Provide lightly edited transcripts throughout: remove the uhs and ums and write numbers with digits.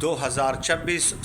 2026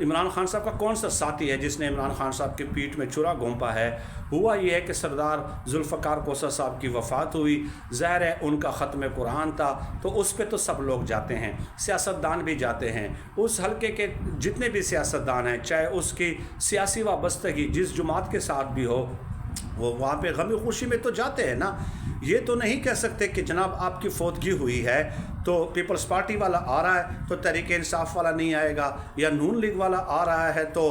عمران خان صاحب کا کون سا ساتھی ہے جس نے عمران خان صاحب کے پیٹھ میں چھرا گھونپا ہے؟ ہوا یہ ہے کہ سردار ذوالفقار کوثر صاحب کی وفات ہوئی، ظاہر ہے ان کا ختم قرآن تھا، تو اس پہ تو سب لوگ جاتے ہیں، سیاستدان بھی جاتے ہیں، اس حلقے کے جتنے بھی سیاستدان ہیں، چاہے اس کی سیاسی وابستگی جس جماعت کے ساتھ بھی ہو، وہ وہاں پہ غم خوشی میں تو جاتے ہیں نا۔ یہ تو نہیں کہہ سکتے کہ جناب آپ کی فوتگی ہوئی ہے تو پیپلز پارٹی والا آ رہا ہے تو تحریک انصاف والا نہیں آئے گا، یا نون لیگ والا آ رہا ہے تو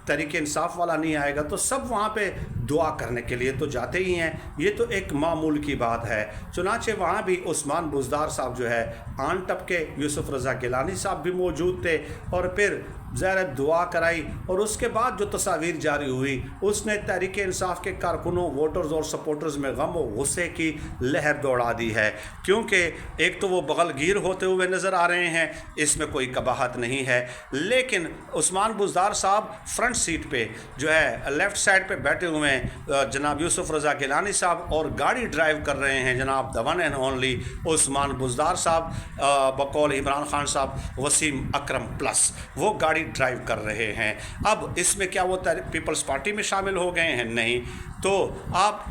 تحریک انصاف والا نہیں آئے گا، تو سب وہاں پہ دعا کرنے کے لیے تو جاتے ہی ہیں۔ یہ تو ایک معمول کی بات ہے۔ چنانچہ وہاں بھی عثمان بزدار صاحب جو ہے آن ٹپ کے یوسف رضا گیلانی صاحب بھی موجود تھے، اور پھر ظاہر دعا کرائی، اور اس کے بعد جو تصاویر جاری ہوئی اس نے تحریک انصاف کے کارکنوں، ووٹرز اور سپورٹرز میں غم و غصے کی لہر دوڑا دی ہے، کیونکہ ایک تو وہ بغل گیر ہوتے ہوئے نظر آ رہے ہیں، اس میں کوئی قباحت نہیں ہے، لیکن عثمان بزدار صاحب فرنٹ سیٹ پہ جو ہے لیفٹ سائڈ پہ بیٹھے ہوئے ہیں جناب یوسف رضا گیلانی صاحب، اور گاڑی ڈرائیو کر رہے ہیں جناب the one and only Usman Buzdar صاحب، بقول عمران خان صاحب وسیم اکرم پلس وہ گاڑی ڈرائیو کر رہے ہیں۔ اب اس میں کیا وہ پیپلز پارٹی میں شامل ہو گئے ہیں؟ نہیں۔ تو آپ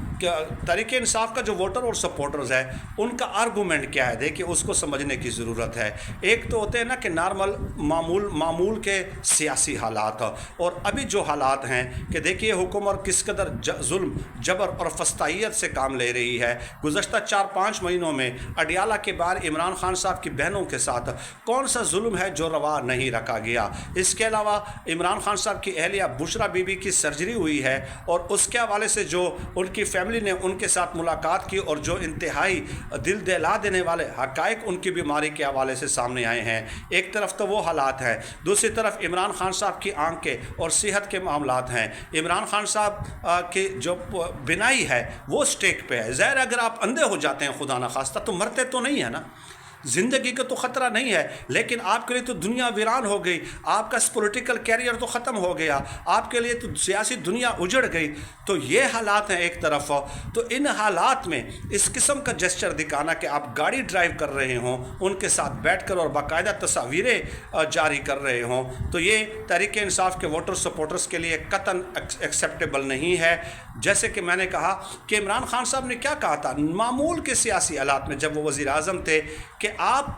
تحریک انصاف کا جو ووٹر اور سپورٹرز ہے ان کا آرگومنٹ کیا ہے؟ دیکھیں اس کو سمجھنے کی ضرورت ہے۔ ایک تو ہوتے ہیں نا کہ نارمل معمول کے سیاسی حالات، اور ابھی جو حالات ہیں کہ دیکھیے حکومت کس قدر ظلم، جبر اور فسطائیت سے کام لے رہی ہے۔ گزشتہ 4-5 مہینوں میں اڈیالہ کے بعد عمران خان صاحب کی بہنوں کے ساتھ کون سا ظلم ہے جو روا نہیں رکھا گیا؟ اس کے علاوہ عمران خان صاحب کی اہلیہ بشرا بی بی کی سرجری ہوئی ہے، اور اس کے حوالے سے جو ان کی فیملی نے ان کے ساتھ ملاقات کی اور جو انتہائی دل دہلا دینے والے حقائق ان کی بیماری کے حوالے سے سامنے آئے ہیں۔ ایک طرف تو وہ حالات ہیں، دوسری طرف عمران خان صاحب کی آنکھ کے اور صحت کے معاملات ہیں۔ عمران خان صاحب کی جو بینائی ہے وہ سٹیک پہ ہے۔ ظاہر اگر آپ اندھے ہو جاتے ہیں خدا نخواستہ تو مرتے تو نہیں ہے نا، زندگی کا تو خطرہ نہیں ہے، لیکن آپ کے لیے تو دنیا ویران ہو گئی، آپ کا پولیٹیکل کیریئر تو ختم ہو گیا، آپ کے لیے تو سیاسی دنیا اجڑ گئی۔ تو یہ حالات ہیں ایک طرف، تو ان حالات میں اس قسم کا جسچر دکھانا کہ آپ گاڑی ڈرائیو کر رہے ہوں ان کے ساتھ بیٹھ کر اور باقاعدہ تصاویریں جاری کر رہے ہوں، تو یہ تحریک انصاف کے ووٹر سپورٹرز کے لیے قطعاً ایکسیپٹیبل نہیں ہے۔ جیسے کہ میں نے کہا کہ عمران خان صاحب نے کیا کہا تھا معمول کے سیاسی حالات میں جب وہ وزیر اعظم تھے کہ آپ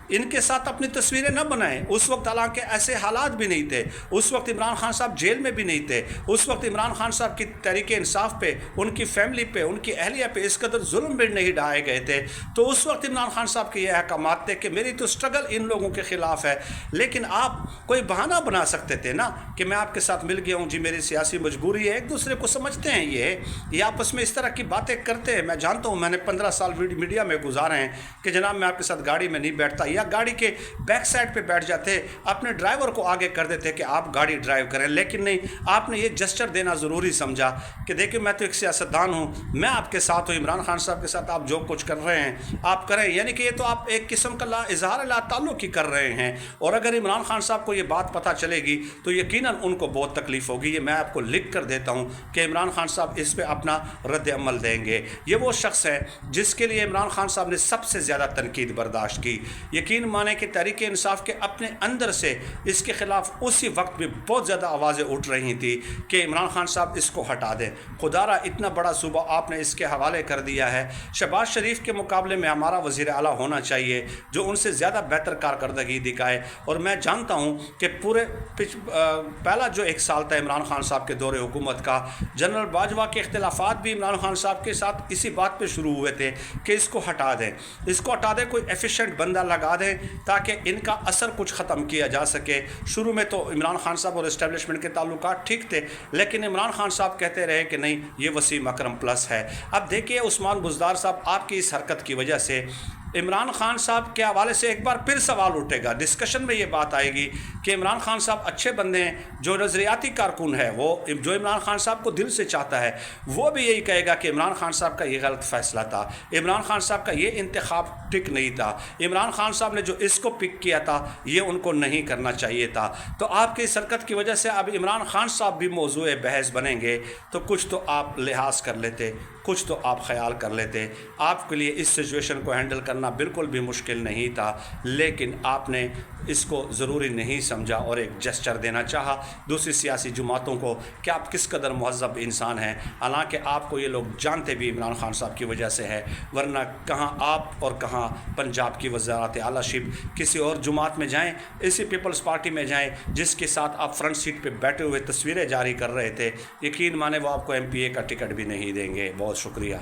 ان کے ساتھ اپنی تصویریں نہ بنائیں۔ اس وقت حالانکہ ایسے حالات بھی نہیں تھے، اس وقت عمران خان صاحب جیل میں بھی نہیں تھے، اس وقت عمران خان صاحب کی تحریک انصاف پہ، ان کی فیملی پہ، ان کی اہلیہ پہ اس قدر ظلم بھی نہیں ڈھائے گئے تھے۔ تو اس وقت عمران خان صاحب کے یہ احکامات تھے کہ میری تو سٹرگل ان لوگوں کے خلاف ہے، لیکن آپ کوئی بہانہ بنا سکتے تھے نا کہ میں آپ کے ساتھ مل گیا ہوں، جی میری سیاسی مجبوری ہے۔ ایک دوسرے کو سمجھتے ہیں، یہ آپس میں اس طرح کی باتیں کرتے ہیں۔ میں جانتا ہوں، میں نے 15 سال میڈیا میں گزارے ہیں کہ جناب میں آپ کے ساتھ گاڑی میں نہیں بیٹھتا، یا گاڑی کے بیک سائڈ پہ بیٹھ جاتے، اپنے ڈرائیور کو آگے کر دیتے کہ آپ گاڑی ڈرائیو کریں، لیکن نہیں، آپ نے یہ جسچر دینا ضروری سمجھا کہ دیکھیں میں تو ایک سیاستدان ہوں، میں آپ کے ساتھ ہوں، عمران خان صاحب کے ساتھ آپ جو کچھ کر رہے ہیں آپ کریں، یعنی کہ یہ تو آپ ایک قسم کا اظہار لا تعلق ہی کر رہے ہیں۔ اور اگر عمران خان صاحب کو یہ بات پتہ چلے گی تو یقیناً ان کو بہت تکلیف ہوگی۔ یہ میں آپ کو لکھ کر دیتا ہوں کہ عمران خان صاحب اس پہ اپنا رد عمل دیں گے۔ یہ وہ شخص ہے جس کے لیے عمران خان صاحب نے سب سے زیادہ تنقید برداشت کی۔ یقین مانیں کہ تحریک انصاف کے اپنے اندر سے اس کے خلاف اسی وقت بھی بہت زیادہ آوازیں اٹھ رہی تھی کہ عمران خان صاحب اس کو ہٹا دیں، خدا را اتنا بڑا صوبہ آپ نے اس کے حوالے کر دیا ہے۔ شہباز شریف کے مقابلے میں ہمارا وزیر اعلیٰ ہونا چاہیے جو ان سے زیادہ بہتر کارکردگی دکھائے۔ اور میں جانتا ہوں کہ پورے پہلا جو 1 سال تھا عمران خان صاحب کے دور حکومت کا، جنرل باجوہ کے اختلافات بھی عمران خان صاحب کے ساتھ اسی بات پہ شروع ہوئے تھے کہ اس کو ہٹا دیں، اس کو ہٹا دیں، کوئی ایفیشینٹ بندہ لگا دیں تاکہ ان کا اثر کچھ ختم کیا جا سکے۔ شروع میں تو عمران خان صاحب اور اسٹیبلشمنٹ کے تعلقات ٹھیک تھے، لیکن عمران خان صاحب کہتے رہے کہ نہیں یہ وسیم اکرم پلس ہے۔ اب دیکھیے عثمان بزدار صاحب، آپ کی اس حرکت کی وجہ سے عمران خان صاحب کے حوالے سے ایک بار پھر سوال اٹھے گا، ڈسکشن میں یہ بات آئے گی کہ عمران خان صاحب اچھے بندے ہیں، جو نظریاتی کارکن ہے، وہ جو عمران خان صاحب کو دل سے چاہتا ہے، وہ بھی یہی کہے گا کہ عمران خان صاحب کا یہ غلط فیصلہ تھا، عمران خان صاحب کا یہ انتخاب ٹھیک نہیں تھا، عمران خان صاحب نے جو اس کو پک کیا تھا یہ ان کو نہیں کرنا چاہیے تھا۔ تو آپ کی اس حرکت کی وجہ سے اب عمران خان صاحب بھی موضوع بحث بنیں گے، تو کچھ تو آپ لحاظ کر لیتے، کچھ تو آپ خیال کر لیتے۔ آپ کے لیے اس سچویشن کو ہینڈل کرنا بالکل بھی مشکل نہیں تھا، لیکن آپ نے اس کو ضروری نہیں سمجھا اور ایک جسچر دینا چاہا دوسری سیاسی جماعتوں کو کہ آپ کس قدر مہذب انسان ہیں، حالانکہ آپ کو یہ لوگ جانتے بھی عمران خان صاحب کی وجہ سے ہے، ورنہ کہاں آپ اور کہاں پنجاب کی وزارت اعلیٰ شپ کسی اور جماعت میں جائیں، اسی پیپلز پارٹی میں جائیں جس کے ساتھ آپ فرنٹ سیٹ پہ بیٹھے ہوئے تصویریں جاری کر رہے تھے، یقین مانے وہ آپ کو ایم پی اے کا ٹکٹ بھی نہیں دیں گے۔ بہت شکریہ۔